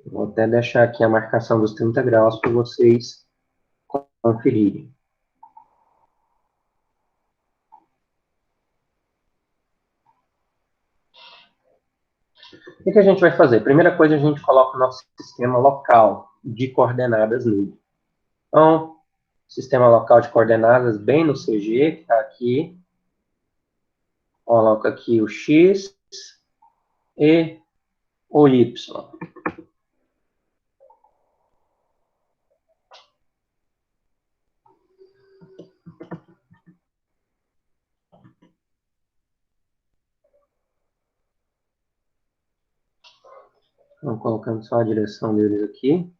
Vou até deixar aqui a marcação dos 30 graus para vocês conferirem. O que a gente vai fazer? Primeira coisa, a gente coloca o nosso sistema local de coordenadas nele. Então, sistema local de coordenadas bem no CG, que está aqui. Coloco aqui o X e o Y. Então, colocando só a direção deles aqui.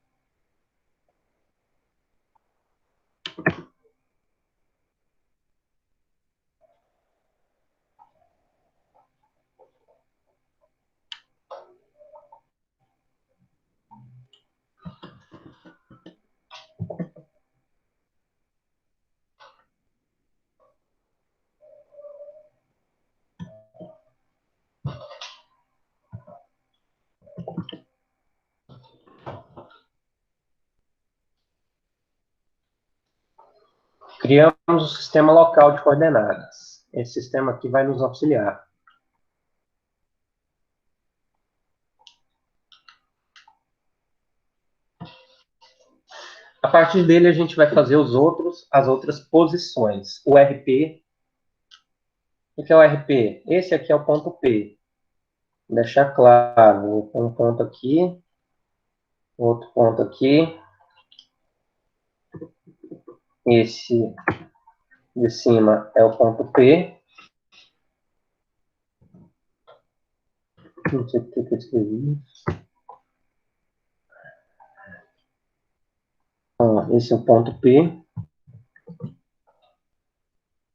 Criamos o sistema local de coordenadas. Esse sistema aqui vai nos auxiliar. A partir dele, a gente vai fazer as outras posições. O RP. O que é o RP? Esse aqui é o ponto P. Vou deixar claro. Um ponto aqui, outro ponto aqui. Esse de cima é o ponto P. Não sei por que eu escrevi. Então, esse é o ponto P.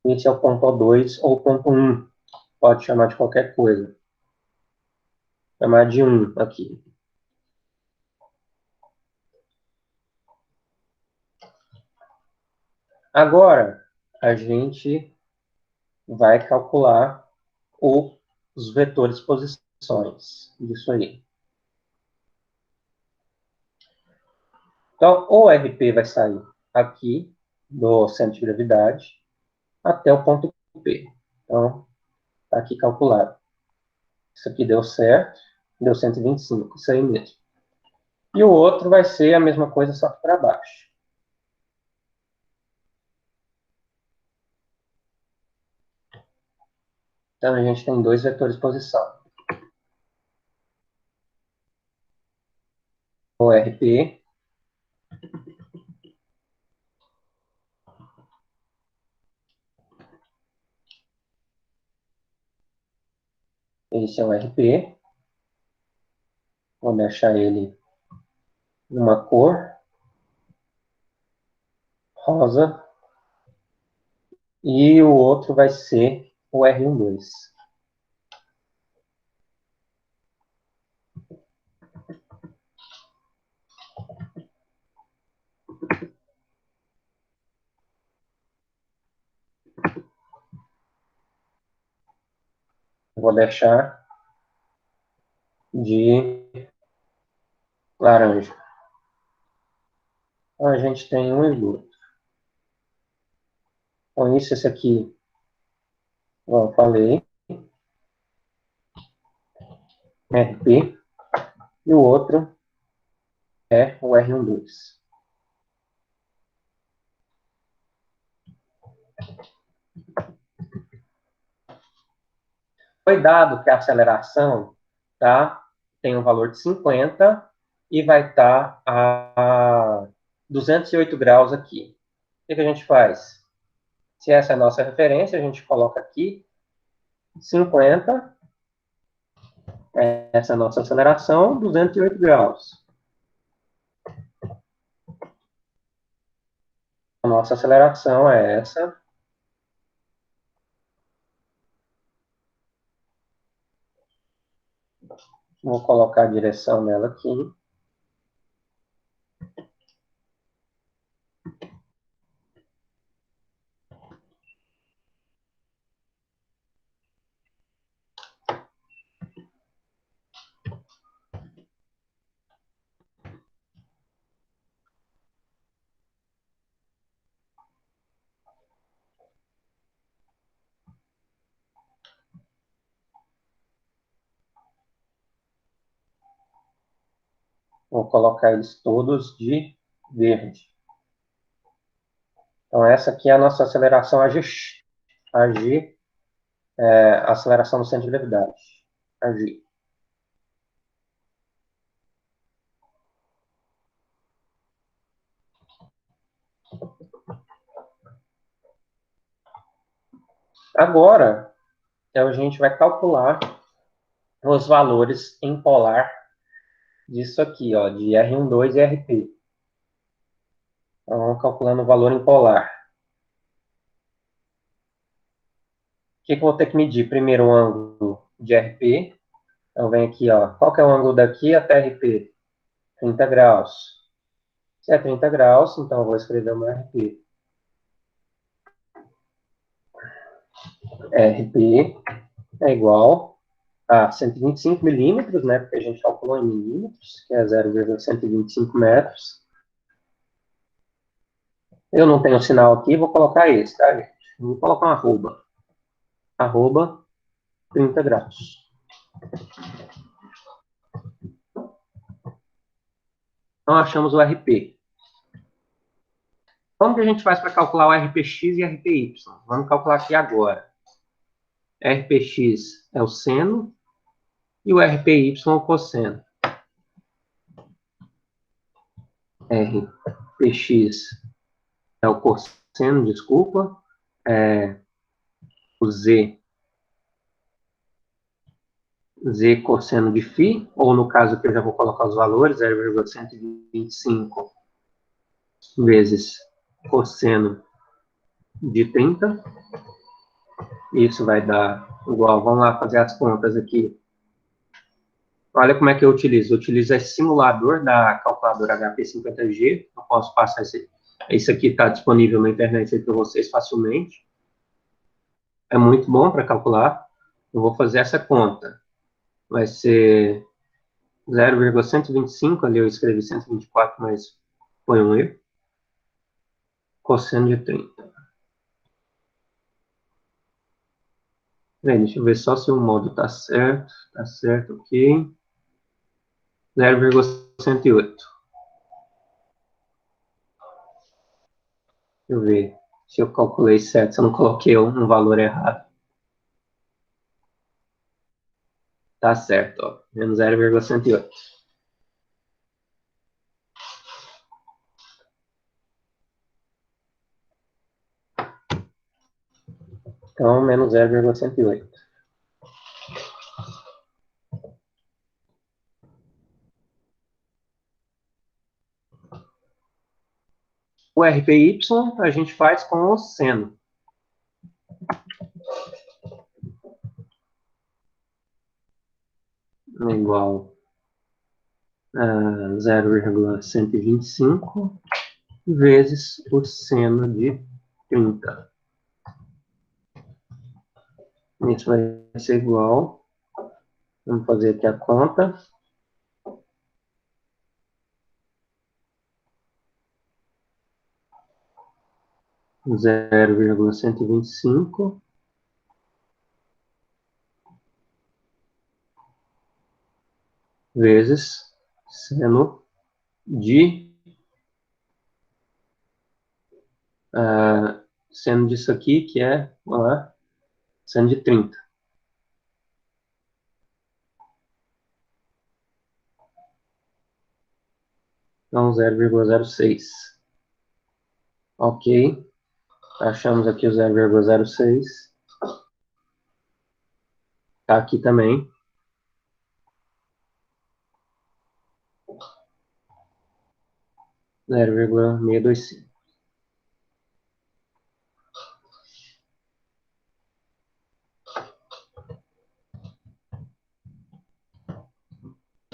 Esse é o ponto O2 ou ponto 1. Pode chamar de qualquer coisa. Vou chamar de 1 aqui. Agora, a gente vai calcular os vetores posições disso aí. Então, o RP vai sair aqui do centro de gravidade até o ponto P. Então, está aqui calculado. Isso aqui deu certo, deu 125, isso aí mesmo. E o outro vai ser a mesma coisa, só que para baixo. Então, a gente tem dois vetores de posição. O RP, esse é o RP. Vou deixar ele numa cor rosa. E o outro vai ser o R12. Vou deixar de laranja. Então, a gente tem um e outro. Com isso, esse aqui, como eu falei, RP, e o outro é o R12. Foi dado que a aceleração tá, tem um valor de 50 e vai estar a 208 graus aqui. O que a gente faz? Se essa é a nossa referência, a gente coloca aqui 50, essa é a nossa aceleração, 208 graus. A nossa aceleração é essa. Vou colocar a direção dela aqui. Vou colocar eles todos de verde. Então, essa aqui é a nossa aceleração AG, aceleração do centro de gravidade. AG. Agora, a gente vai calcular os valores em polar disso aqui, ó, de R12 e RP. Então, vamos calculando o valor em polar. O que eu vou ter que medir? Primeiro o ângulo de RP. Então, vem aqui, ó. Qual que é o ângulo daqui até RP? 30 graus. Se é 30 graus, então eu vou escrever uma RP. RP é igual a 125 milímetros, né? Porque a gente calculou em milímetros, que é 0,125 metros. Eu não tenho sinal aqui, vou colocar esse, tá, gente? Vou colocar um arroba. Arroba 30 graus. Então, achamos o RP. Como que a gente faz para calcular o RPX e RPY? Vamos calcular aqui agora. RPX é o seno e o RPY é o cosseno. RPX é o cosseno, desculpa. O Z cosseno de φ, ou no caso que eu já vou colocar os valores, 0,125 vezes cosseno de 30. Isso vai dar igual, vamos lá fazer as contas aqui. Olha como é que eu utilizo. Eu utilizo esse simulador da calculadora HP50G. Eu posso passar esse Isso aqui está disponível na internet para vocês facilmente. É muito bom para calcular. Eu vou fazer essa conta. Vai ser 0,125, ali eu escrevi 124, mas foi um erro. Cosseno de 30. Bem, deixa eu ver só se o modo está certo. Está certo, ok. 0,108. Deixa eu ver se eu calculei certo, se eu não coloquei um valor errado. Tá certo, ó. Menos 0,108. Então, menos 0,108. O RPY a gente faz com o seno. É igual a 0,125 vezes o seno de 30. Isso vai ser igual. Vamos fazer aqui a conta. 0,125 vezes seno de seno disso aqui, que é, vamos lá, seno de 30. Então, 0,06. Ok. Achamos aqui o 0,06. Está aqui também. 0,625.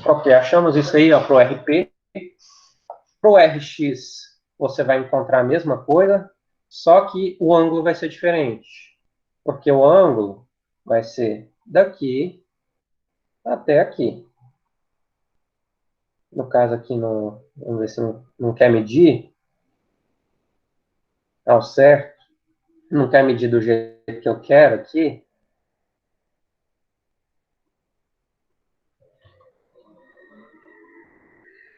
Ok, achamos isso aí para o RP. Para o RX, você vai encontrar a mesma coisa, só que o ângulo vai ser diferente. Porque o ângulo vai ser daqui até aqui. No caso aqui, no, vamos ver se não quer medir ao certo. Não quer medir do jeito que eu quero aqui.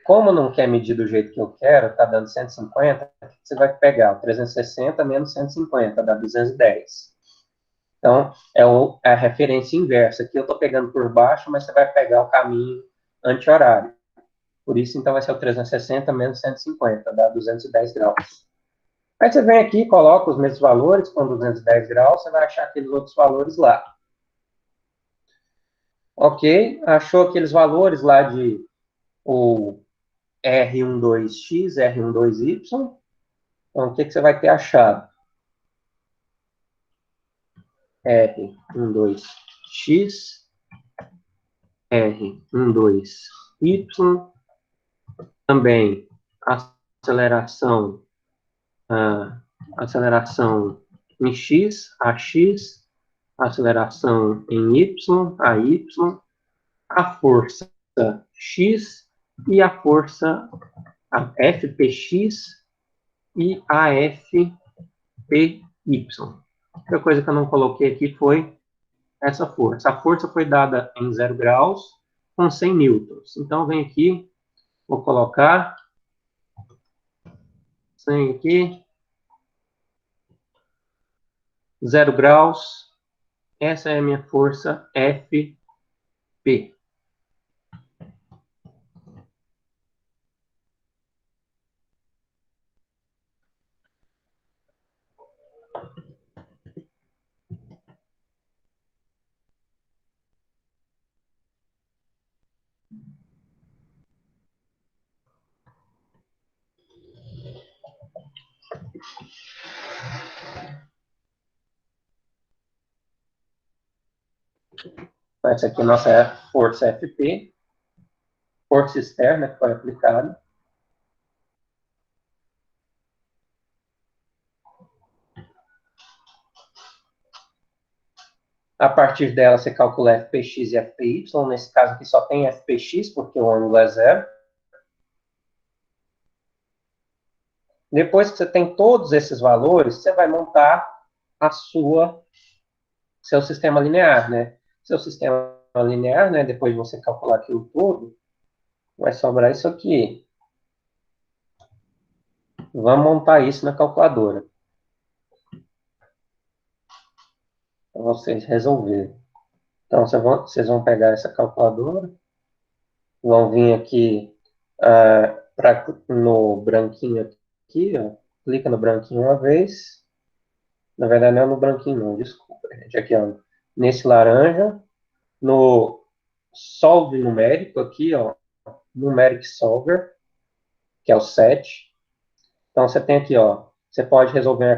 Como não quer medir do jeito que eu quero, está dando 150, você vai pegar o 360 menos 150, dá 210. Então, é a referência inversa. Aqui eu estou pegando por baixo, mas você vai pegar o caminho anti-horário. Por isso, então, vai ser o 360 menos 150, dá 210 graus. Aí você vem aqui, coloca os mesmos valores, com 210 graus, você vai achar aqueles outros valores lá. Ok, achou aqueles valores lá de o R12X, R12Y. Então, o que você vai ter achado? R12X, R12Y, também aceleração, aceleração em X, AX, aceleração em Y, AY, a força X e a força a FPX e a FPY. Outra coisa que eu não coloquei aqui foi essa força. A força foi dada em 0 graus com 100 newtons. Então, vem aqui, vou colocar 100 aqui, 0 graus, essa é a minha força FP. Essa aqui é a nossa força FP, força externa que foi aplicada. A partir dela, você calcula fpx e fpy. Nesse caso aqui só tem fpx, porque o ângulo é zero. Depois que você tem todos esses valores, você vai montar seu sistema linear, né? Seu sistema linear, né? Depois de você calcular aquilo tudo, vai sobrar isso aqui. Vamos montar isso na calculadora. Para vocês resolverem. Então, vocês vão pegar essa calculadora, vão vir aqui no branquinho aqui, ó. Clica no branquinho uma vez. Na verdade, não é no branquinho, não, desculpa, gente. Aqui, ó, nesse laranja, no solve numérico aqui, ó, numeric solver, que é o 7. Então, você tem aqui, ó, você pode resolver uma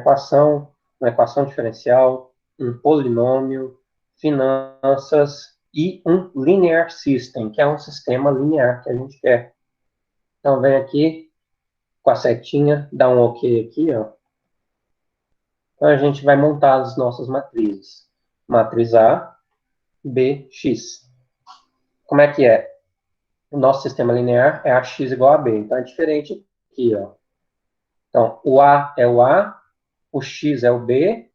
equação diferencial, um polinômio, finanças e um linear system, que é um sistema linear que a gente quer. Então, vem aqui com a setinha, dá um OK aqui, ó. Então, a gente vai montar as nossas matrizes. Matriz A, B, X. Como é que é? O nosso sistema linear é AX igual a B. Então, é diferente aqui, ó. Então, o A é o A, o X é o B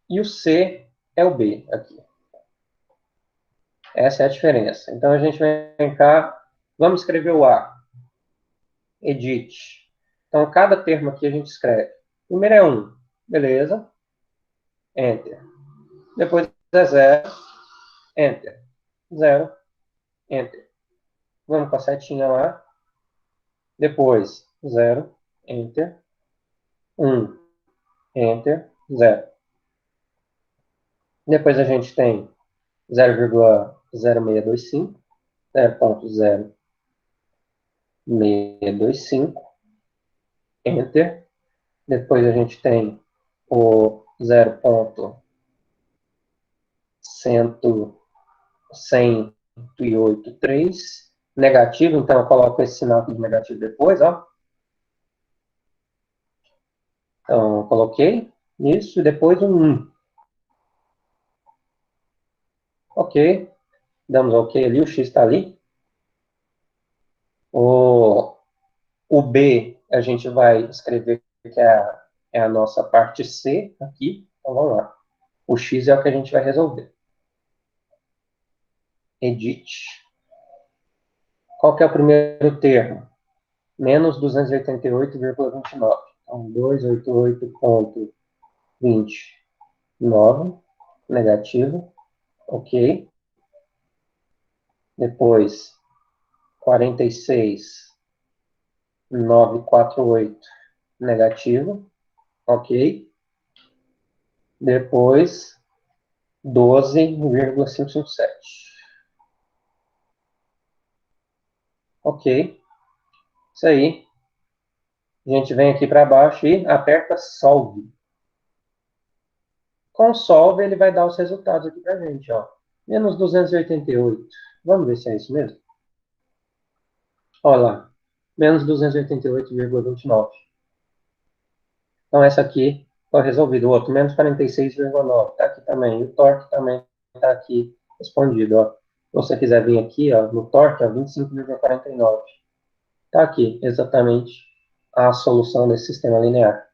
e o C é o B aqui. Essa é a diferença. Então, a gente vem cá, vamos escrever o A. Edit. Então, cada termo aqui a gente escreve. Primeiro é 1. Beleza. Enter. Depois é 0. Enter. 0. Enter. Vamos com a setinha lá. Depois, 0. Enter. 1. Enter. 0. Depois a gente tem 0,0625. 0,0625. Enter. Depois a gente tem o 0,108,3 negativo, então eu coloco esse sinal aqui de negativo depois, ó. Então, eu coloquei isso e depois um 1. Ok. Damos ok ali, o X está ali. O B a gente vai escrever que é a nossa parte C aqui. Então, vamos lá. O X é o que a gente vai resolver. Edit. Qual que é o primeiro termo? Menos 288,29. Então, 288,29, negativo, ok. Depois, 46,948, negativo, ok. Depois, 12,557. Ok. Isso aí. A gente vem aqui para baixo e aperta Solve. Com o Solve, ele vai dar os resultados aqui para a gente, ó. Menos 288. Vamos ver se é isso mesmo? Olha lá. Menos 288,29. Então, essa aqui foi resolvida. O outro, menos 46,9. Está aqui também. E o torque também está aqui respondido, ó. Se você quiser vir aqui, ó, no torque, ó, 25,49. Está aqui, exatamente, a solução desse sistema linear.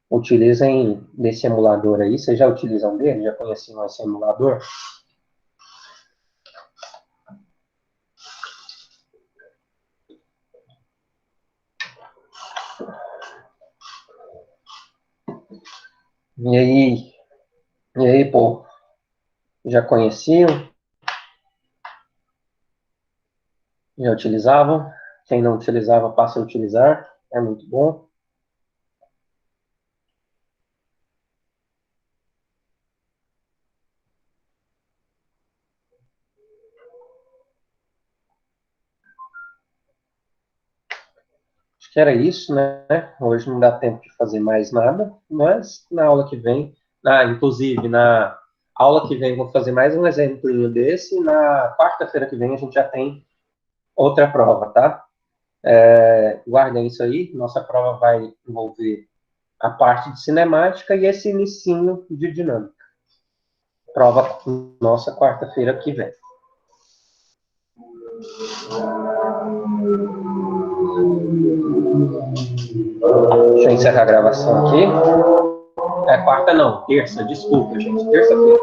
Utilizem desse emulador aí. Vocês já utilizam dele? Já conheciam esse emulador? E aí? E aí, pô? Já conheciam? Já utilizavam? Quem não utilizava, passa a utilizar. É muito bom. Acho que era isso, né? Hoje não dá tempo de fazer mais nada, mas na aula que vem, inclusive na aula que vem, eu vou fazer mais um exemplinho desse. E na quarta-feira que vem a gente já tem outra prova, tá? Guardem isso aí. Nossa prova vai envolver a parte de cinemática e esse inicinho de dinâmica. prova nossa quarta-feira que vem. Deixa eu encerrar a gravação aqui. É quarta não, terça, desculpa, gente. Terça-feira.